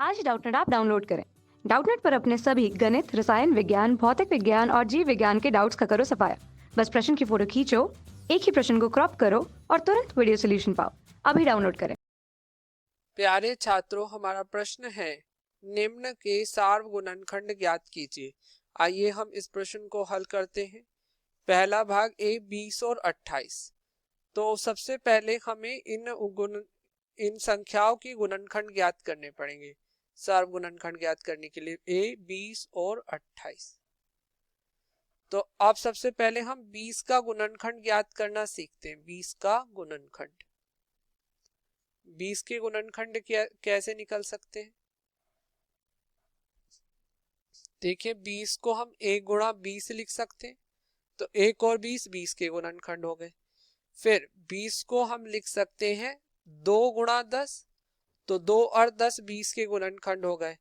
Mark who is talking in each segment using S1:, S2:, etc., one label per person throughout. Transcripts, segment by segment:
S1: आज Doubtnut app download करें। Doubtnut पर अपने सभी गणित, रसायन विज्ञान, भौतिक विज्ञान और जीव विज्ञान के डाउट्स का करो सफाया। बस प्रश्न की फोटो खींचो, एक ही प्रश्न को क्रॉप करो और तुरंत वीडियो सोल्यूशन पाओ। अभी डाउनलोड करें।
S2: प्यारे छात्रों, हमारा प्रश्न है निम्न के सार्वगुणनखंड ज्ञात कीजिए। आइए हम इस प्रश्न को हल करते हैं। पहला भाग ए 20 और 28। तो सबसे पहले हमें इन संख्याओं की गुणनखंड ज्ञात करने पड़ेंगे। सार्वगुणनखंड ज्ञात करने के लिए ए 20 और 28। तो अब सबसे पहले हम 20 का गुणनखंड ज्ञात करना सीखते हैं। 20 का गुणनखंड, 20 के गुणनखंड कैसे निकल सकते हैं? देखिए 20 को हम 1 गुणा 20 लिख सकते हैं, तो 1 और 20 20 के गुणनखंड हो गए। फिर 20 को हम लिख सकते हैं 2 गुणा 10, तो 2 और 10 20 के गुणनखंड हो गए।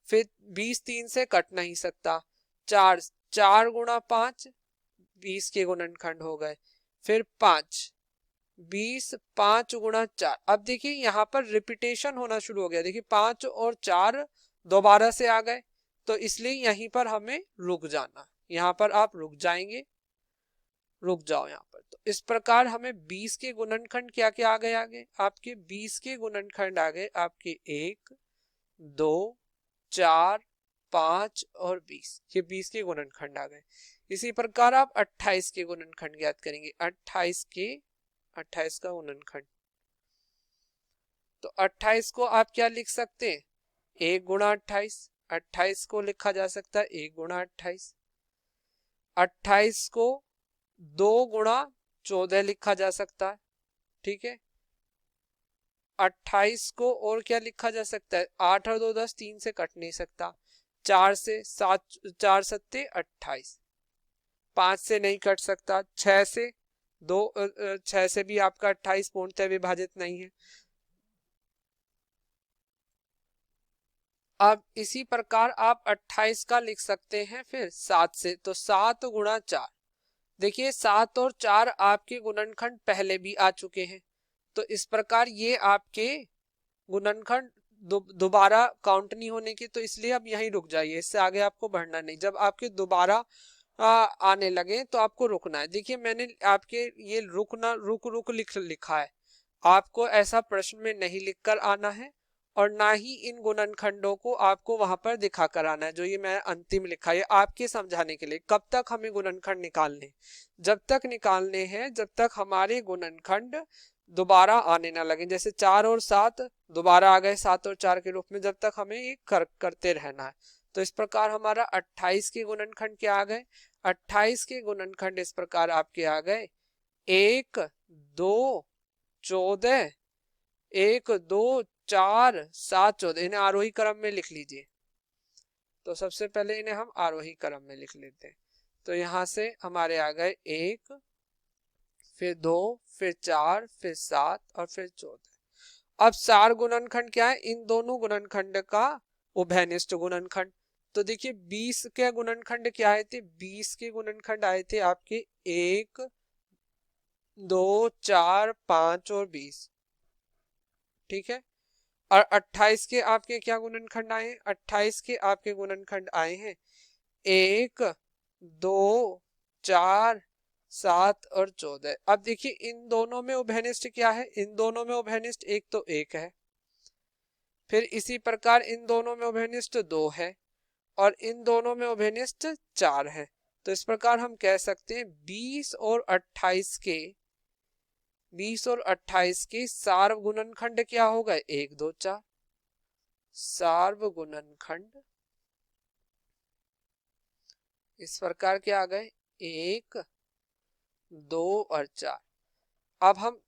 S2: फिर 20 3 से कट नहीं सकता, 4 गुणा 5 20 के गुणनखंड हो गए। फिर 5 20 5 गुणा 4। अब देखिए यहाँ पर रिपीटेशन होना शुरू हो गया। देखिए 5 और 4 दोबारा से आ गए, तो इसलिए यहीं पर हमें रुक जाना। यहाँ पर आप रुक जाएंगे, रुक जाओ यहाँ पर। तो इस प्रकार हमें 20 के गुणनखंड क्या क्या आ गए? आगे आपके 20 के गुणनखंड आ गए आपके 1 2 4 5 और 20। ये 20 के गुणनखंड आ गए। इसी प्रकार आप 28 के गुणनखंड ज्ञात करेंगे। 28 का गुणनखंड, तो 28 को आप क्या लिख सकते हैं? 1 गुणा 28। 28 को लिखा जा सकता है 1 गुणा 28। 28 को 2 गुणा 14 लिखा जा सकता है, ठीक है। 28 को और क्या लिखा जा सकता है? 8 और 2 10, 3 से कट नहीं सकता। 4 से 7, 4 सत्ते 28, 5 से नहीं कट सकता। 6 से 6 से भी आपका 28 पूर्णतः विभाजित नहीं है। अब इसी प्रकार आप 28 का लिख सकते हैं फिर 7 से, तो 7 गुणा 4। देखिए 7 और 4 आपके गुणनखंड पहले भी आ चुके हैं, तो इस प्रकार ये आपके गुणनखंड दोबारा काउंट नहीं होने की, तो इसलिए अब यहीं रुक जाइए, इससे आगे आपको बढ़ना नहीं। जब आपके दोबारा आने लगे तो आपको रुकना है। देखिए मैंने आपके ये रुकना रुक रुक लिखा है। आपको ऐसा प्रश्न में नहीं लिखकर आना है और ना ही इन गुणनखंडों को आपको वहां पर दिखा कर आना है। जो ये मैं अंतिम लिखा है आपके समझाने के लिए। कब तक हमें गुणनखंड निकालने? जब तक निकालने हैं जब तक हमारे गुणनखंड दोबारा आने ना लगे। जैसे 4 और 7 दोबारा आ गए 7 और 4 के रूप में, जब तक हमें ये करते रहना है। तो इस प्रकार हमारा 28 के गुणनखंड क्या आ गए? 28 के गुणनखंड इस प्रकार आपके आ गए 1 2 14, 1 2 4 7 14। इन्हें आरोही क्रम में लिख लीजिए। तो सबसे पहले इन्हें हम आरोही क्रम में लिख लेते हैं। तो यहां से हमारे आ गए 1, फिर 2, फिर 4, फिर 7 और फिर 14। अब सार गुणनखंड क्या है? इन दोनों गुणनखंड का उभयनिष्ठ गुणनखंड। तो देखिए 20 के गुणनखंड क्या आए थे? 20 के गुणनखंड आए थे आपके 1 2 4 5 और 20, ठीक है। और 28 के आपके क्या गुणनखंड आए हैं? 28 के आपके गुणनखंड आए हैं 1 2 4 7 और 14। अब देखिए इन दोनों में उभयनिष्ठ क्या है? इन दोनों में उभयनिष्ठ एक तो 1 है, फिर इसी प्रकार इन दोनों में उभयनिष्ठ 2 है और इन दोनों में उभयनिष्ठ 4 है। तो इस प्रकार हम कह सकते हैं 20 और 28 के सार्वगुणनखंड क्या हो गए? 1 2 4। सार्वगुणनखंड इस प्रकार के आ गए 1 2 और 4। अब हम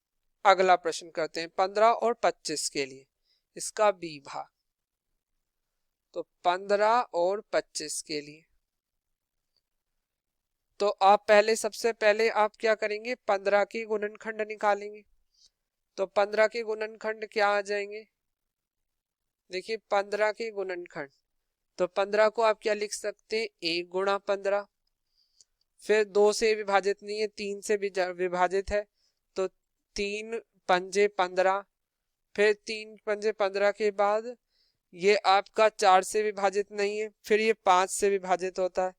S2: अगला प्रश्न करते हैं 15 और 25 के लिए, इसका बी भाग। तो 15 और 25 के लिए तो आप सबसे पहले आप क्या करेंगे? 15 के गुणनखंड निकालेंगे। तो 15 के गुणनखंड क्या आ जाएंगे? देखिए 15 के गुणनखंड, तो 15 को आप क्या लिख सकते हैं? 1 गुणा 15। फिर 2 से विभाजित नहीं है, 3 से विभाजित है, तो 3 पंजे 15। फिर 3 पंजे 15 के बाद ये आपका 4 से विभाजित नहीं है, फिर ये 5 से विभाजित होता है,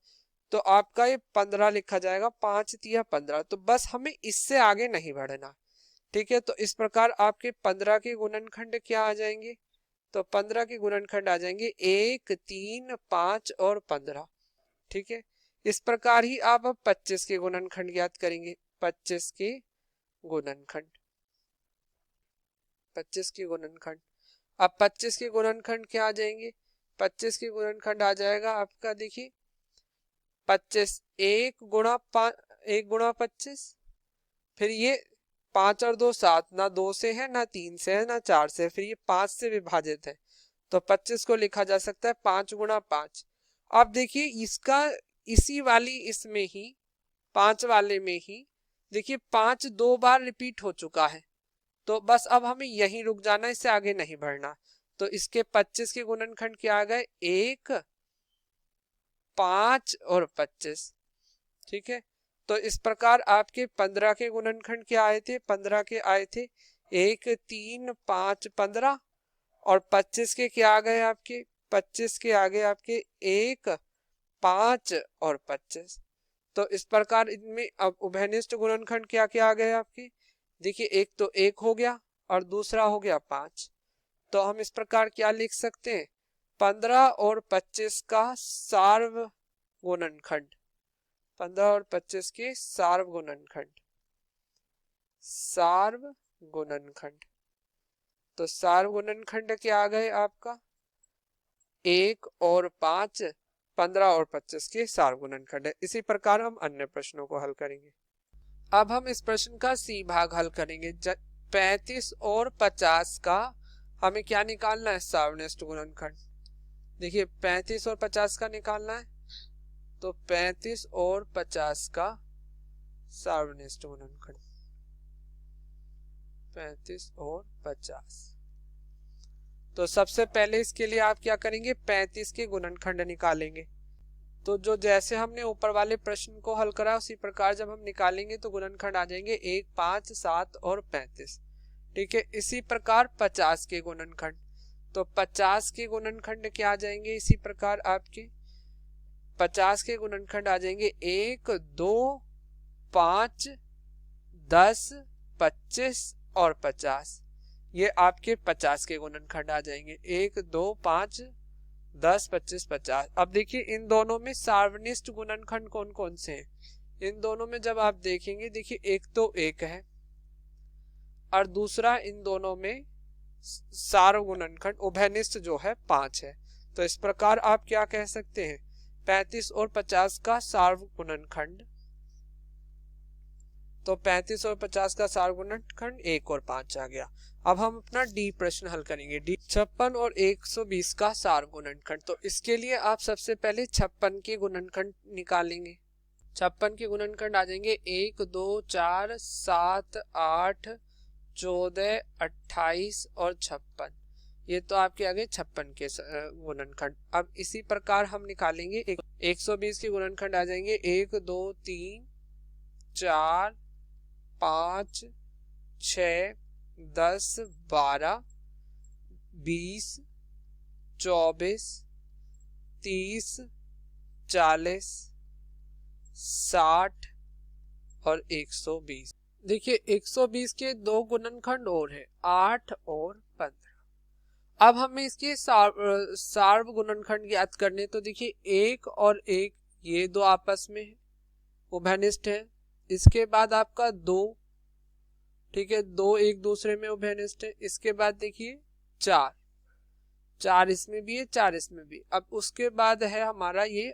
S2: तो आपका ये 15 लिखा जाएगा, 5 तिया 15। तो बस हमें इससे आगे नहीं बढ़ना, ठीक है। तो इस प्रकार आपके 15 के गुणनखंड क्या आ जाएंगे, तो 15 के गुणनखंड आ जाएंगे 1, 3, 5 और 15, ठीक है। इस प्रकार ही आप अब 25 के गुणनखंड ज्ञात करेंगे। 25 के गुणनखंड, 25 के गुणनखंड, अब 25 के गुणनखंड क्या आ जाएंगे, 25 के गुणनखंड आ जाएगा आपका, देखिए 25 1 गुणा 25, फिर ये 5 और 2 7, ना 2 से है ना 3 से है ना 4 से, फिर ये 5 से विभाजित है, तो 25 को लिखा जा सकता है 5 गुणा 5। अब देखिए इसका इसी वाली इसमें ही 5 वाले में ही देखिए 5 2 बार रिपीट हो चुका है, तो बस अब हमें यहीं रुक जाना, इससे आगे नहीं बढ़ना। तो इसके 25 के गुणनखंड क्या आ गए, 1, 5 और 25, ठीक है। तो इस प्रकार आपके 15 के गुणनखंड क्या आए थे, 15 के आए थे 1, 3, 5, 15, और 25 के क्या आ गए आपके, 25 के आगे आपके 1, 5 और 25। तो इस प्रकार इनमें अब उभयनिष्ठ गुणनखंड क्या क्या आ गए आपके, देखिए एक तो 1 हो गया और दूसरा हो गया 5। तो हम इस प्रकार क्या लिख सकते हैं, 15 और 25 का सार्व गुणनखंड, 15 और 25 के सार्व गुणनखंड, सार्व गुणनखंड। तो सार्व गुणनखंड क्या आ गए आपका, 1 और 5, 15 और 25 के सार्व गुणनखंड है। इसी प्रकार हम अन्य प्रश्नों को हल करेंगे। अब हम इस प्रश्न का सी भाग हल करेंगे। 35 और 50 का हमें क्या निकालना है, सार्वनिष्ठ गुणनखंड। देखिए 35 और 50 का निकालना है, तो 35 और 50 का सार्वनिष्ठ गुणनखंड, 35 और 50। तो सबसे पहले इसके लिए आप क्या करेंगे, 35 के गुणनखंड निकालेंगे। तो जो जैसे हमने ऊपर वाले प्रश्न को हल करा उसी प्रकार जब हम निकालेंगे तो गुणनखंड आ जाएंगे 1, 5, 7 और 35, ठीक है। इसी प्रकार 50 के गुणनखंड, तो 50 के गुणनखंड क्या आ जाएंगे, इसी प्रकार आपके 50 के गुणनखंड आ जाएंगे 1, 2, 5, 10, 25 और 50। ये आपके 50 के गुणनखंड आ जाएंगे, 1, 2, 5, 10, 25, 50। अब देखिए इन दोनों में सार्वनिष्ठ गुणनखंड कौन कौन से हैं, इन दोनों में जब आप देखेंगे, देखिए एक तो 1 है और दूसरा इन दोनों में सार्व गुणनखंड उभयनिष्ठ जो है 5 है। तो इस प्रकार आप क्या कह सकते हैं, 35 और 50 का सार्व गुणनखंड, तो 35 और 50 का सार्व गुणनखंड 1 और 5 आ गया। अब हम अपना डी प्रश्न हल करेंगे। डी 56 और 120 का सार्व गुणनखंड। तो इसके लिए आप सबसे पहले 56 के गुणनखंड निकालेंगे। 56 के गुणनखंड आ जाएंगे 1, 2, 4, 7, 8, 14, 28 और 56। ये तो आपके आगे 56 के गुणनखंड। अब इसी प्रकार हम निकालेंगे 120 के गुणनखंड आ जाएंगे 1, 2, 3, 4, 5, 6, 10, 12, 20, 24, 30, 40, 60 और 120। देखिए 120 के दो गुणनखंड और है, 8 और 15। अब हमें इसके सार्व गुणनखंड ज्ञात करने, तो देखिए 1 और 1 ये दो आपस में उभयनिष्ठ है। इसके बाद आपका 2, ठीक है, 2 एक दूसरे में उभयनिष्ठ है। इसके बाद देखिए 4 इसमें भी है, 4 इसमें भी। अब उसके बाद है हमारा ये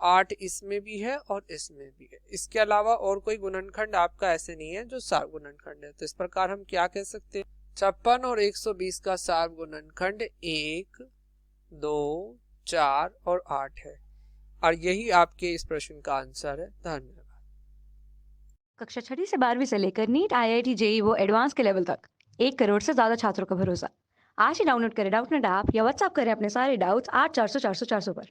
S2: 8 इसमें भी है और इसमें भी है। इसके अलावा और कोई गुणनखंड आपका ऐसे नहीं है जो सार्व गुणनखंड है। तो इस प्रकार हम क्या कह सकते हैं, 56 और 120 का सार्व गुणनखंड 1, 2, 4 और 8 है, और यही आपके इस प्रश्न का आंसर है। धन्यवाद।
S1: कक्षा 6 से 12वीं से लेकर नीट, IIT, JEE वो एडवांस के लेवल तक 1 करोड़ से ज्यादा छात्रों का भरोसा। आज ही डाउनलोड करें डाउटनेट ऐप या व्हाट्सएप करें अपने सारे डाउट्स 8400 400 400 पर।